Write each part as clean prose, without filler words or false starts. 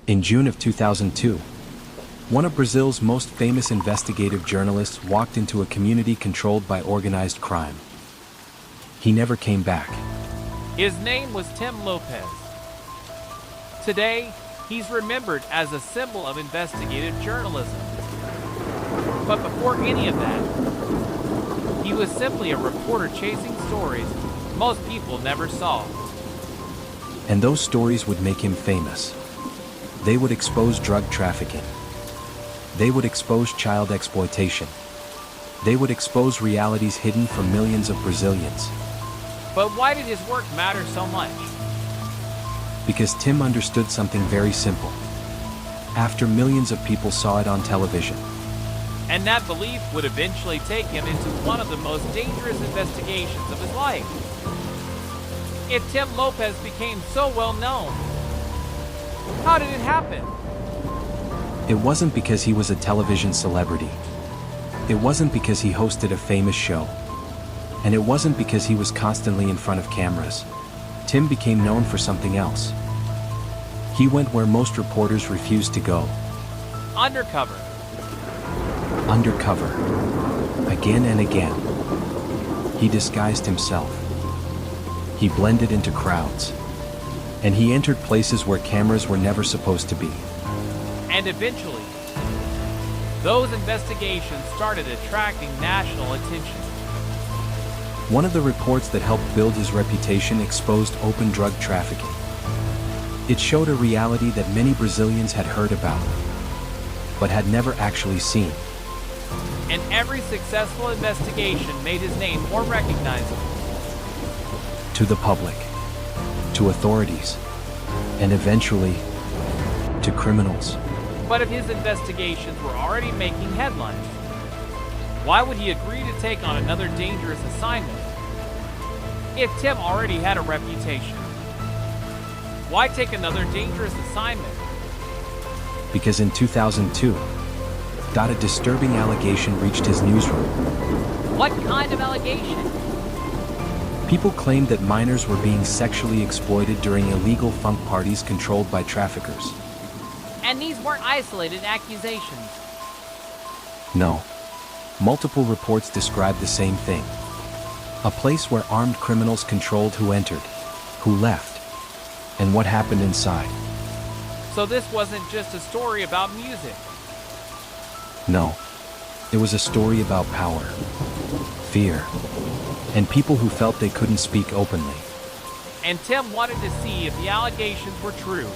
In June of 2002, one of Brazil's most famous investigative journalists walked into a community controlled by organized crime. He never came back. His name was Tim Lopes. Today, he's remembered as a symbol of investigative journalism. But before any of that, he was simply a reporter chasing stories most people never saw. And those stories would make him famous. They would expose drug trafficking. They would expose child exploitation. They would expose realities hidden from millions of Brazilians. But why did his work matter so much? Because Tim understood something very simple. After millions of people saw it on television. And that belief would eventually take him into one of the most dangerous investigations of his life. If Tim Lopes became so well known, how did it happen? It wasn't because he was a television celebrity. It wasn't because he hosted a famous show. And it wasn't because he was constantly in front of cameras. Tim became known for something else. He went where most reporters refused to go. Undercover. Undercover. Again and again. He disguised himself. He blended into crowds. And he entered places where cameras were never supposed to be. And eventually, those investigations started attracting national attention. One of the reports that helped build his reputation exposed open drug trafficking. It showed a reality that many Brazilians had heard about, but had never actually seen. And every successful investigation made his name more recognizable. To the public, to authorities, and eventually, to criminals. But if his investigations were already making headlines, why would he agree to take on another dangerous assignment? If Tim already had a reputation, why take another dangerous assignment? Because in 2002, a disturbing allegation reached his newsroom. What kind of allegation? People claimed that minors were being sexually exploited during illegal funk parties controlled by traffickers. And these weren't isolated accusations. No. Multiple reports described the same thing. A place where armed criminals controlled who entered, who left, and what happened inside. So this wasn't just a story about music. No. It was a story about power, fear, and people who felt they couldn't speak openly. And Tim wanted to see if the allegations were true.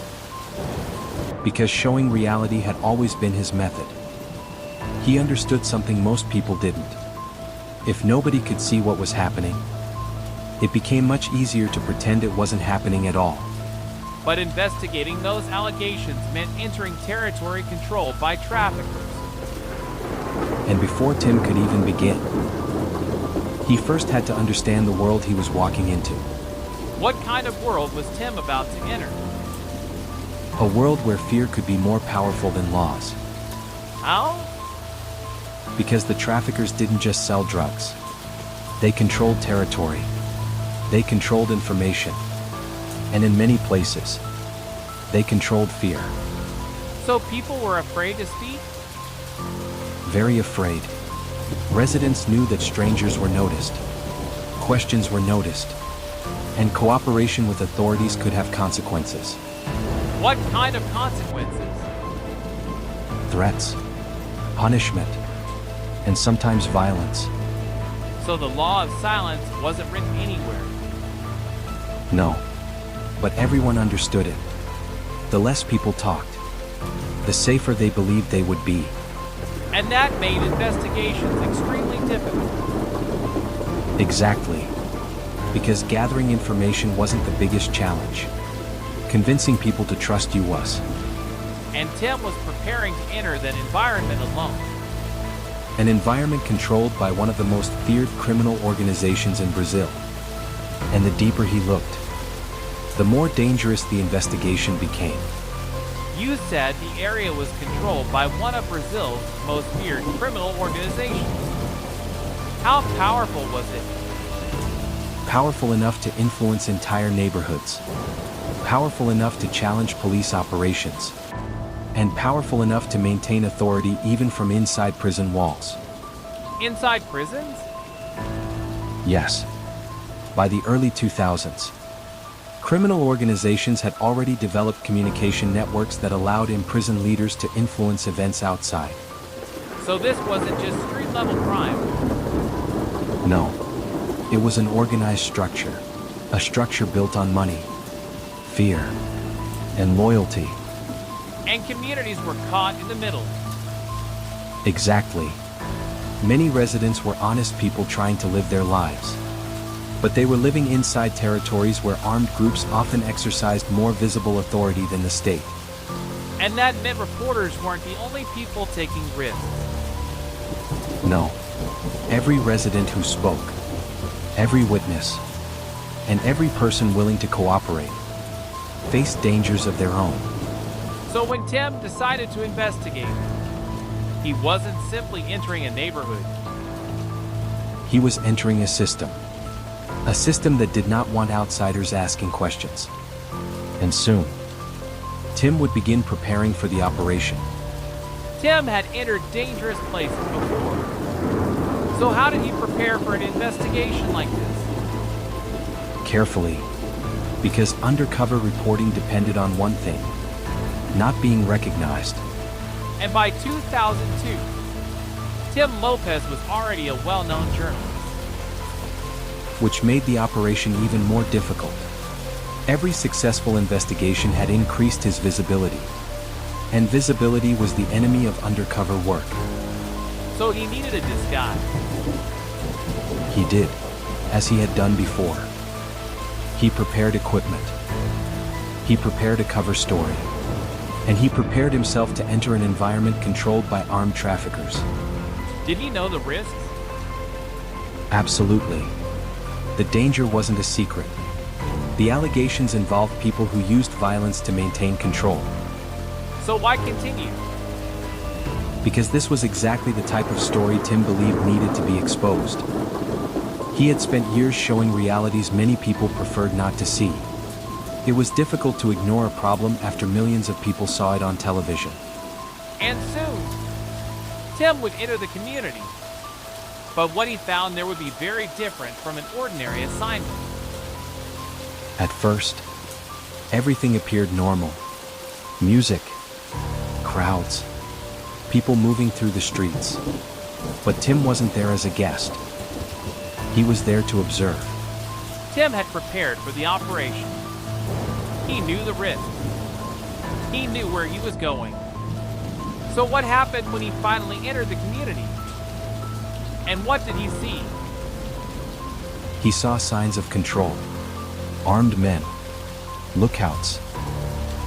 Because showing reality had always been his method. He understood something most people didn't. If nobody could see what was happening, it became much easier to pretend it wasn't happening at all. But investigating those allegations meant entering territory controlled by traffickers. And before Tim could even begin, he first had to understand the world he was walking into. What kind of world was Tim about to enter? A world where fear could be more powerful than laws. How? Because the traffickers didn't just sell drugs. They controlled territory. They controlled information. And in many places, they controlled fear. So people were afraid to speak? Very afraid. Residents knew that strangers were noticed. Questions were noticed. And cooperation with authorities could have consequences. What kind of consequences? Threats, punishment, and sometimes violence. So the law of silence wasn't written anywhere. No. But everyone understood it. The less people talked, the safer they believed they would be. And that made investigations extremely difficult. Exactly. Because gathering information wasn't the biggest challenge. Convincing people to trust you was. And Tim was preparing to enter that environment alone. An environment controlled by one of the most feared criminal organizations in Brazil. And the deeper he looked, the more dangerous the investigation became. You said the area was controlled by one of Brazil's most feared criminal organizations. How powerful was it? Powerful enough to influence entire neighborhoods. powerful enough to challenge police operations, and powerful enough to maintain authority even from inside prison walls. Inside prisons? Yes. By the early 2000s, criminal organizations had already developed communication networks that allowed imprisoned leaders to influence events outside. So this wasn't just street-level crime. No. It was an organized structure. A structure built on money, fear, and loyalty. And communities were caught in the middle. Exactly. Many residents were honest people trying to live their lives. But they were living inside territories where armed groups often exercised more visible authority than the state. And that meant reporters weren't the only people taking risks. No. Every resident who spoke, every witness, and every person willing to cooperate faced dangers of their own. So when Tim decided to investigate, he wasn't simply entering a neighborhood. He was entering a system. A system that did not want outsiders asking questions. And soon, Tim would begin preparing for the operation. Tim had entered dangerous places before. So how did he prepare for an investigation like this? Carefully, because undercover reporting depended on one thing: not being recognized. And by 2002, Tim Lopes was already a well-known journalist. Which made the operation even more difficult. Every successful investigation had increased his visibility. And visibility was the enemy of undercover work. So he needed a disguise. He did, as he had done before. He prepared equipment. He prepared a cover story. And he prepared himself to enter an environment controlled by armed traffickers. Did he know the risks? Absolutely. The danger wasn't a secret. The allegations involved people who used violence to maintain control. So why continue? Because this was exactly the type of story Tim believed needed to be exposed. He had spent years showing realities many people preferred not to see. It was difficult to ignore a problem after millions of people saw it on television. And soon, Tim would enter the community. But what he found there would be very different from an ordinary assignment. At first, everything appeared normal. Music, crowds, people moving through the streets. But Tim wasn't there as a guest. He was there to observe. Tim had prepared for the operation. He knew the risks. He knew where he was going. So what happened when he finally entered the community? And what did he see? He saw signs of control, armed men, lookouts,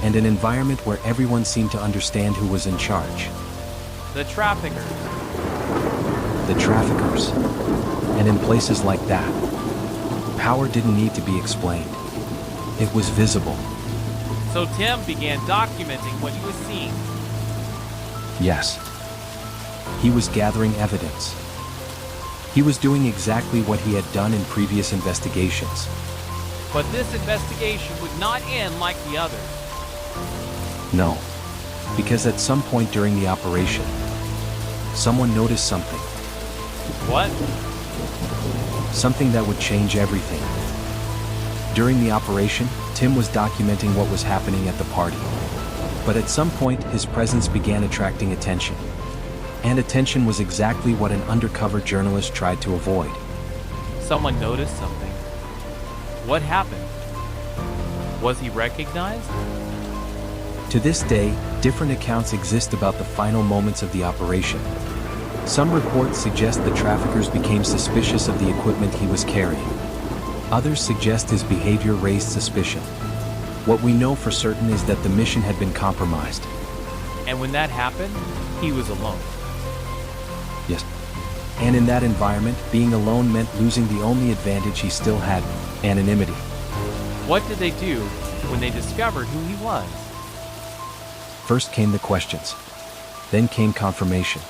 and an environment where everyone seemed to understand who was in charge. The traffickers. The traffickers. And in places like that, power didn't need to be explained. It was visible. So Tim began documenting what he was seeing. Yes. He was gathering evidence. He was doing exactly what he had done in previous investigations. But this investigation would not end like the others. No. Because at some point during the operation, someone noticed something. What? Something that would change everything. During the operation, Tim was documenting what was happening at the party. But at some point, his presence began attracting attention. And attention was exactly what an undercover journalist tried to avoid. Someone noticed something. What happened? Was he recognized? To this day, different accounts exist about the final moments of the operation. Some reports suggest the traffickers became suspicious of the equipment he was carrying. Others suggest his behavior raised suspicion. What we know for certain is that the mission had been compromised. And when that happened, he was alone. Yes. And in that environment, being alone meant losing the only advantage he still had: anonymity. What did they do when they discovered who he was? First came the questions. Then came confirmation.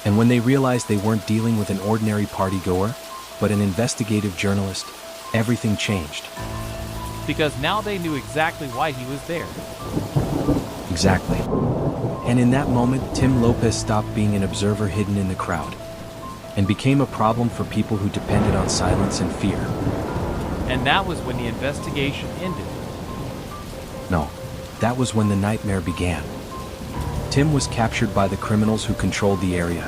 And when they realized they weren't dealing with an ordinary partygoer, but an investigative journalist, everything changed. because now they knew exactly why he was there. Exactly. And in that moment, Tim Lopes stopped being an observer hidden in the crowd and became a problem for people who depended on silence and fear. And that was when the investigation ended. No, that was when the nightmare began. Tim was captured by the criminals who controlled the area.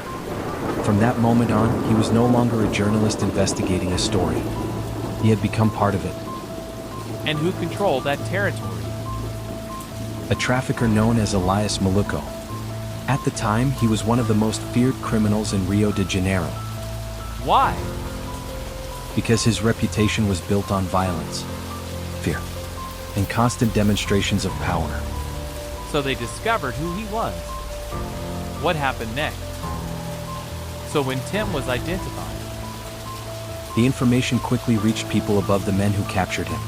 From that moment on, he was no longer a journalist investigating a story. He had become part of it. And who controlled that territory? A trafficker known as Elias Maluco. At the time, he was one of the most feared criminals in Rio de Janeiro. Why? Because his reputation was built on violence, fear, and constant demonstrations of power. So they discovered who he was. What happened next? So when Tim was identified, the information quickly reached people above the men who captured him.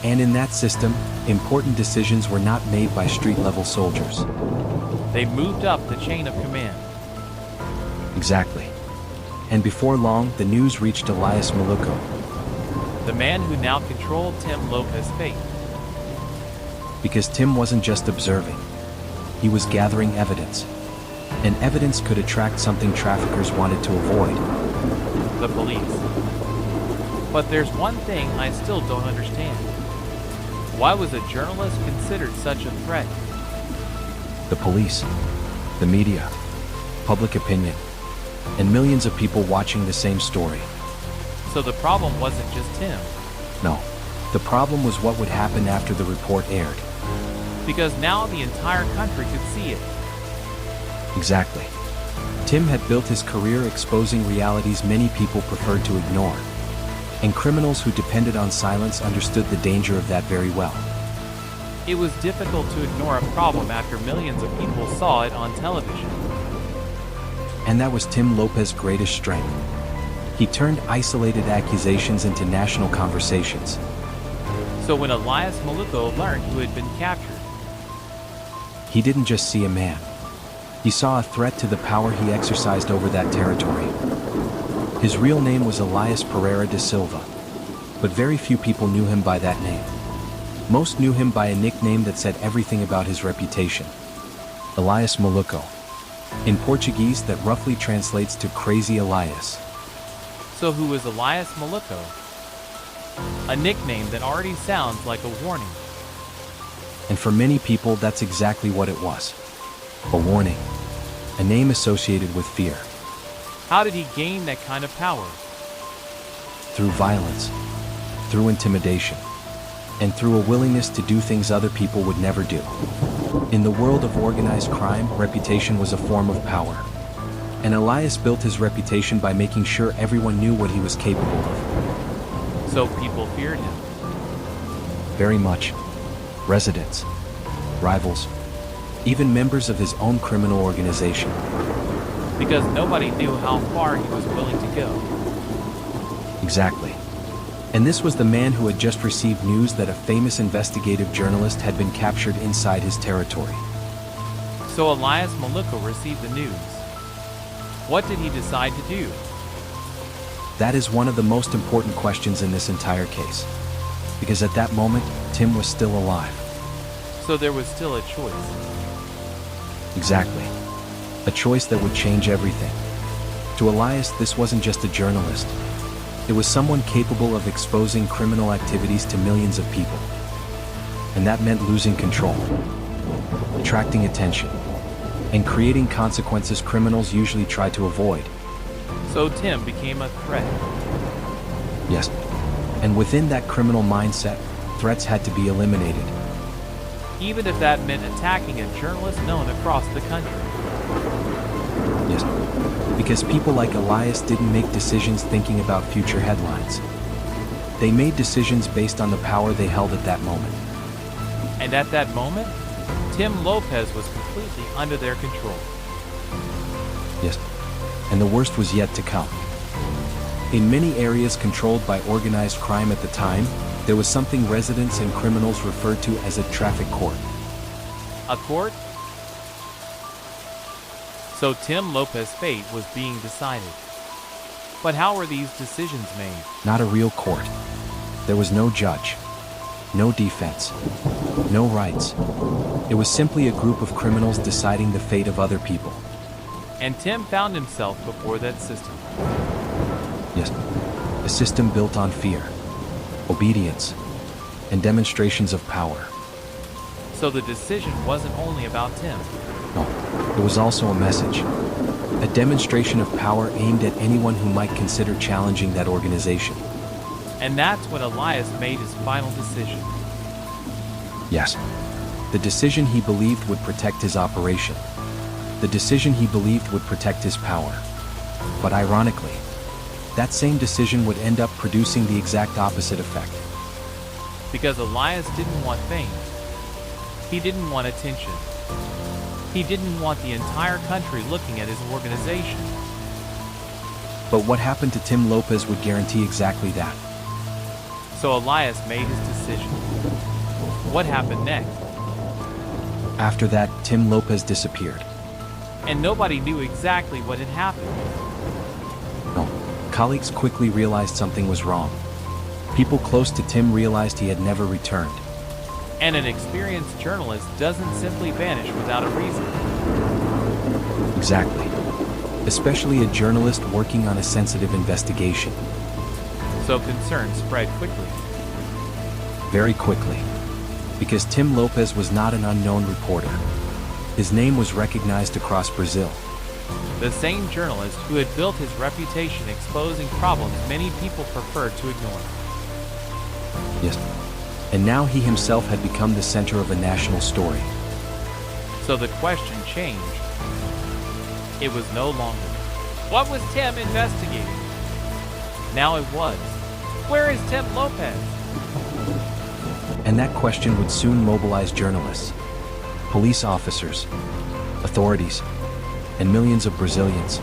And in that system, important decisions were not made by street-level soldiers. they moved up the chain of command. Exactly. And before long, the news reached Elias Maluco, The man who now controlled Tim Lopes' fate. because Tim wasn't just observing. He was gathering evidence. And evidence could attract something traffickers wanted to avoid. The police. But there's one thing I still don't understand. Why was a journalist considered such a threat? The police, the media, public opinion, and millions of people watching the same story. So the problem wasn't just him, No, the problem was what would happen after the report aired. because now the entire country could see it. Exactly. Tim had built his career exposing realities many people preferred to ignore. And criminals who depended on silence understood the danger of that very well. It was difficult to ignore a problem after millions of people saw it on television. And that was Tim Lopes' greatest strength. He turned isolated accusations into national conversations. So when Elias Maluco learned who had been captured, He didn't just see a man. He saw a threat to the power he exercised over that territory. His real name was Elias Pereira de Silva, but very few people knew him by that name. Most knew him by a nickname that said everything about his reputation: Elias Maluco. In Portuguese, that roughly translates to Crazy Elias. so who was Elias Maluco? A nickname that already sounds like a warning. And for many people, that's exactly what it was. A warning. A name associated with fear. How did he gain that kind of power? Through violence, through intimidation, and through a willingness to do things other people would never do. In the world of organized crime, reputation was a form of power. And Elias built his reputation by making sure everyone knew what he was capable of. So people feared him. Very much. Residents, rivals, even members of his own criminal organization. Because nobody knew how far he was willing to go. Exactly. And this was the man who had just received news that a famous investigative journalist had been captured inside his territory. So Elias Maluco received the news. What did he decide to do? That is one of the most important questions in this entire case. Because at that moment, Tim was still alive. So there was still a choice. Exactly. A choice that would change everything. To Elias, this wasn't just a journalist. It was someone capable of exposing criminal activities to millions of people. And that meant losing control, attracting attention, and creating consequences criminals usually try to avoid. So Tim became a threat. Yes. And within that criminal mindset, threats had to be eliminated. Even if that meant attacking a journalist known across the country. Yes. Because people like Elias didn't make decisions thinking about future headlines. They made decisions based on the power they held at that moment. And at that moment, Tim Lopes was completely under their control. Yes. And the worst was yet to come. In many areas controlled by organized crime at the time, there was something residents and criminals referred to as a traffic court. A court? So Tim Lopes' fate was being decided. But how were these decisions made? Not a real court. There was no judge. No defense. No rights. It was simply a group of criminals deciding the fate of other people. And Tim found himself before that system. Yes, a system built on fear, obedience, and demonstrations of power. So the decision wasn't only about Tim. No, it was also a message. A demonstration of power aimed at anyone who might consider challenging that organization. And that's when Elias made his final decision. Yes, the decision he believed would protect his operation. The decision he believed would protect his power. But ironically, that same decision would end up producing the exact opposite effect. Because Elias didn't want fame. He didn't want attention. He didn't want the entire country looking at his organization. But what happened to Tim Lopes would guarantee exactly that. So Elias made his decision. What happened next? After that, Tim Lopes disappeared. And nobody knew exactly what had happened. No, colleagues quickly realized something was wrong. People close to Tim realized he had never returned. And an experienced journalist doesn't simply vanish without a reason. Exactly. Especially a journalist working on a sensitive investigation. So concern spread quickly. Very quickly. Because Tim Lopes was not an unknown reporter. His name was recognized across Brazil. The same journalist who had built his reputation exposing problems many people preferred to ignore. Yes. And now he himself had become the center of a national story. So the question changed. It was no longer, what was Tim investigating? Now it was, where is Tim Lopes? And that question would soon mobilize journalists, police officers, authorities, and millions of Brazilians.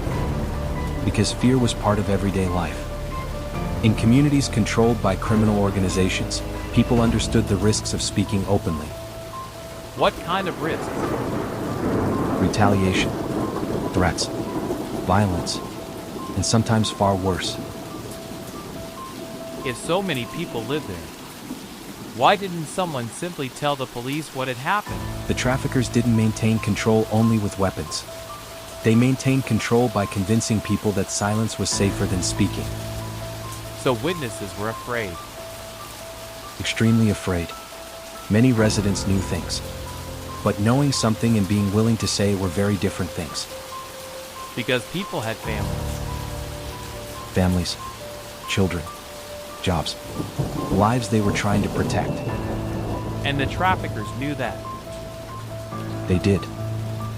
Because fear was part of everyday life. In communities controlled by criminal organizations, people understood the risks of speaking openly. What kind of risks? Retaliation, threats, violence, and sometimes far worse. If so many people live there, why didn't someone simply tell the police what had happened? The traffickers didn't maintain control only with weapons. They maintained control by convincing people that silence was safer than speaking. So witnesses were afraid. Extremely afraid. Many residents knew things. But knowing something and being willing to say were very different things. Because people had families. Families, children, jobs, lives they were trying to protect. And the traffickers knew that. They did.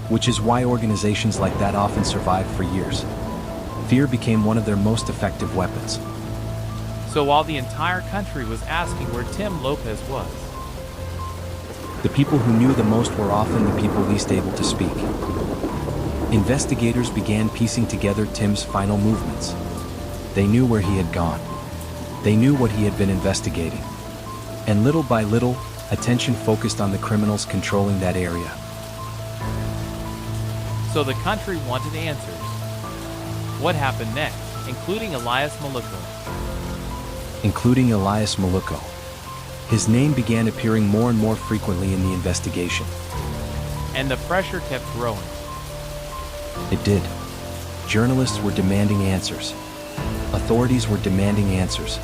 Which is why organizations like that often survived for years. Fear became one of their most effective weapons. So while the entire country was asking where Tim Lopes was, the people who knew the most were often the people least able to speak. Investigators began piecing together Tim's final movements. They knew where he had gone. They knew what he had been investigating. And little by little, attention focused on the criminals controlling that area. So the country wanted answers. What happened next, including Elias Maluco? Including Elias Maluco. His name began appearing more and more frequently in the investigation. And the pressure kept growing. It did. Journalists were demanding answers. Authorities were demanding answers.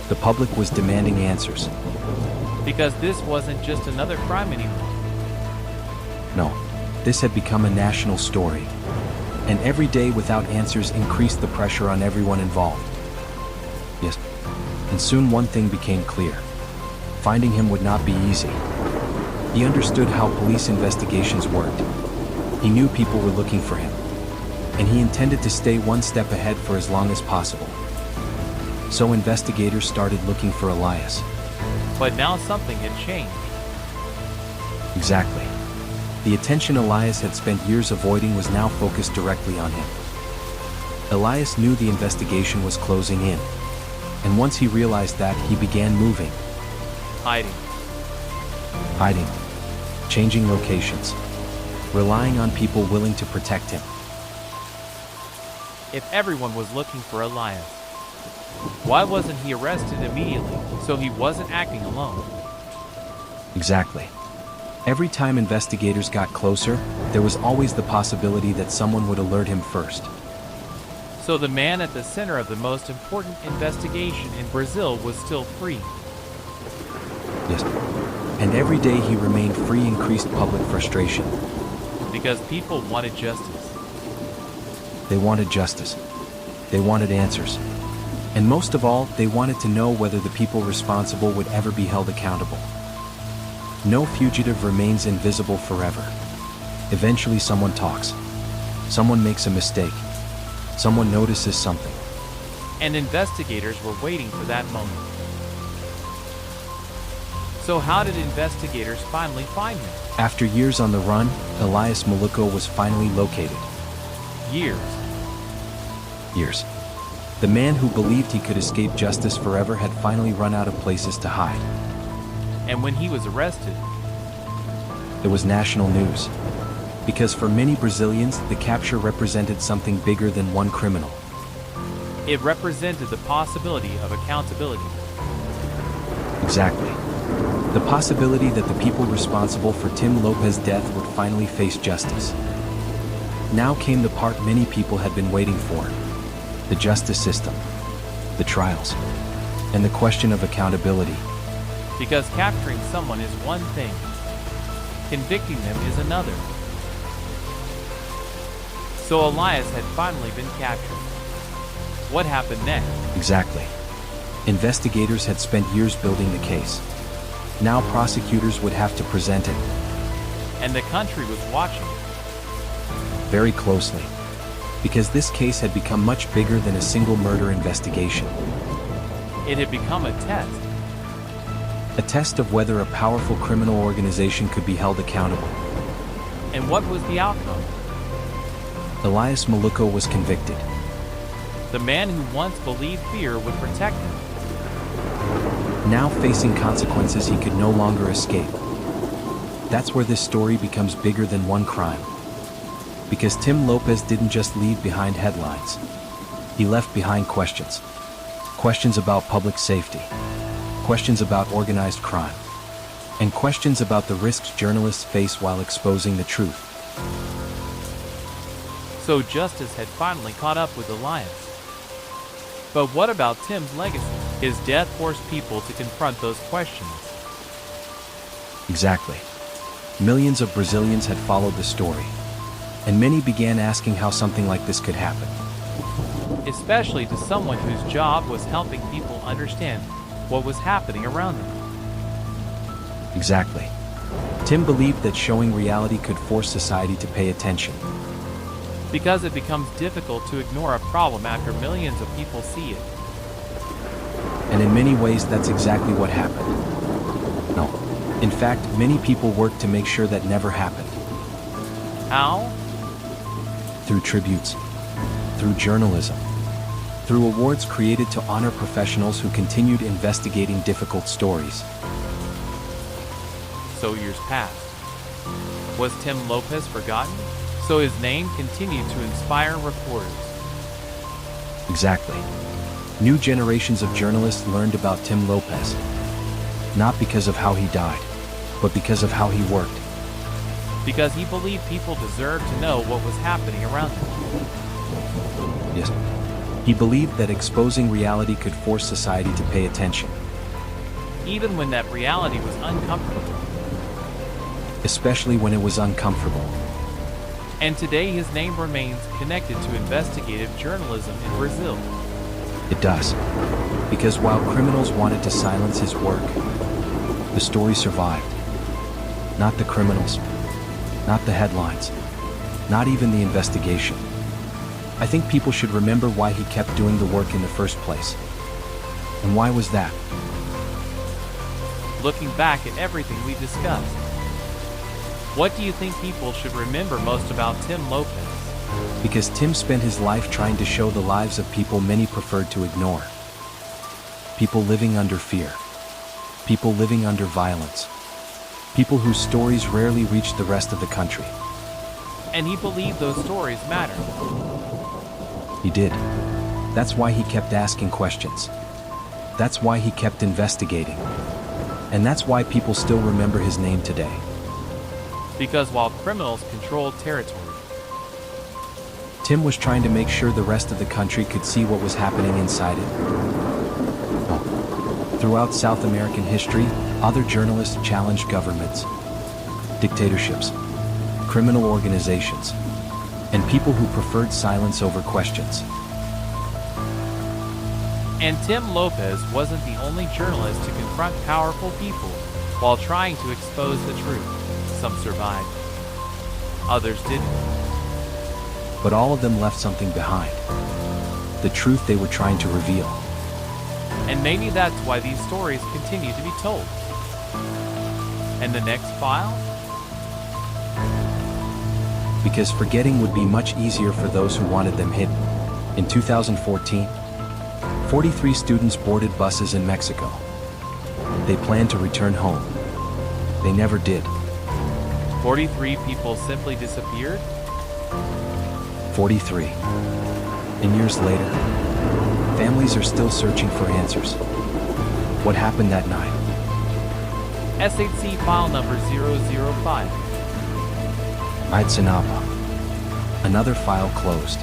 The public was demanding answers. Because this wasn't just another crime anymore. No, this had become a national story. And every day without answers increased the pressure on everyone involved. Yes. And soon one thing became clear. Finding him would not be easy. He understood how police investigations worked. He knew people were looking for him. And he intended to stay one step ahead for as long as possible. So investigators started looking for Elias. But now something had changed. Exactly. The attention Elias had spent years avoiding was now focused directly on him. Elias knew the investigation was closing in. And once he realized that, he began moving. Hiding. Hiding. Changing locations. Relying on people willing to protect him. If everyone was looking for Elias, why wasn't he arrested immediately, so he wasn't acting alone? Exactly. Every time investigators got closer, there was always the possibility that someone would alert him first. So the man at the center of the most important investigation in Brazil was still free. Yes. And every day he remained free increased public frustration. Because people wanted justice. They wanted justice. They wanted answers. And most of all, they wanted to know whether the people responsible would ever be held accountable. No fugitive remains invisible forever. Eventually someone talks. Someone makes a mistake. Someone notices something. And investigators were waiting for that moment. So how did investigators finally find him? After years on the run, Elias Maluco was finally located. Years. The man who believed he could escape justice forever had finally run out of places to hide. And when he was arrested, it was national news. Because for many Brazilians, the capture represented something bigger than one criminal. It represented the possibility of accountability. Exactly. The possibility that the people responsible for Tim Lopes' death would finally face justice. Now came the part many people had been waiting for. The justice system, the trials, and the question of accountability. Because capturing someone is one thing, convicting them is another. So Elias had finally been captured. What happened next? Exactly. Investigators had spent years building the case. Now prosecutors would have to present it. And the country was watching. Very closely. Because this case had become much bigger than a single murder investigation. It had become a test. A test of whether a powerful criminal organization could be held accountable. And what was the outcome? Elias Maluco was convicted. The man who once believed fear would protect him. Now facing consequences he could no longer escape. That's where this story becomes bigger than one crime. Because Tim Lopes didn't just leave behind headlines. He left behind questions. Questions about public safety. Questions about organized crime. And questions about the risks journalists face while exposing the truth. So justice had finally caught up with Elias. But what about Tim's legacy? His death forced people to confront those questions. Exactly. Millions of Brazilians had followed the story. And many began asking how something like this could happen. Especially to someone whose job was helping people understand what was happening around them. Exactly. Tim believed that showing reality could force society to pay attention. Because it becomes difficult to ignore a problem after millions of people see it. And in many ways, that's exactly what happened. No. In fact, many people worked to make sure that never happened. How? Through tributes, through journalism, through awards created to honor professionals who continued investigating difficult stories. So years passed. Was Tim Lopes forgotten? So his name continued to inspire reporters. Exactly. New generations of journalists learned about Tim Lopes. Not because of how he died, but because of how he worked. Because he believed people deserved to know what was happening around them. Yes. He believed that exposing reality could force society to pay attention. Even when that reality was uncomfortable. Especially when it was uncomfortable. And today his name remains connected to investigative journalism in Brazil. It does. Because while criminals wanted to silence his work, the story survived. Not the criminals. Not the headlines. Not even the investigation. I think people should remember why he kept doing the work in the first place. And why was that? Looking back at everything we discussed, what do you think people should remember most about Tim Lopes? Because Tim spent his life trying to show the lives of people many preferred to ignore. People living under fear. People living under violence. People whose stories rarely reached the rest of the country. And he believed those stories mattered. He did. That's why he kept asking questions. That's why he kept investigating. And that's why people still remember his name today. Because while criminals controlled territory, Tim was trying to make sure the rest of the country could see what was happening inside it. Throughout South American history, other journalists challenged governments, dictatorships, criminal organizations, and people who preferred silence over questions. and Tim Lopes wasn't the only journalist to confront powerful people while trying to expose the truth. Some survived, others didn't. But all of them left something behind. The truth they were trying to reveal. And maybe that's why these stories continue to be told. And the next file? Because forgetting would be much easier for those who wanted them hidden. In 2014, 43 students boarded buses in Mexico. They planned to return home. They never did. 43 people simply disappeared? 43. And years later, families are still searching for answers. What happened that night? SATC File number 005. Ayotzinapa. Another file closed.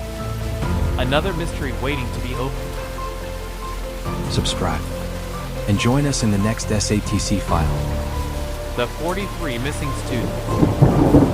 Another mystery waiting to be opened. Subscribe. And join us in the next SATC file. The 43 missing students.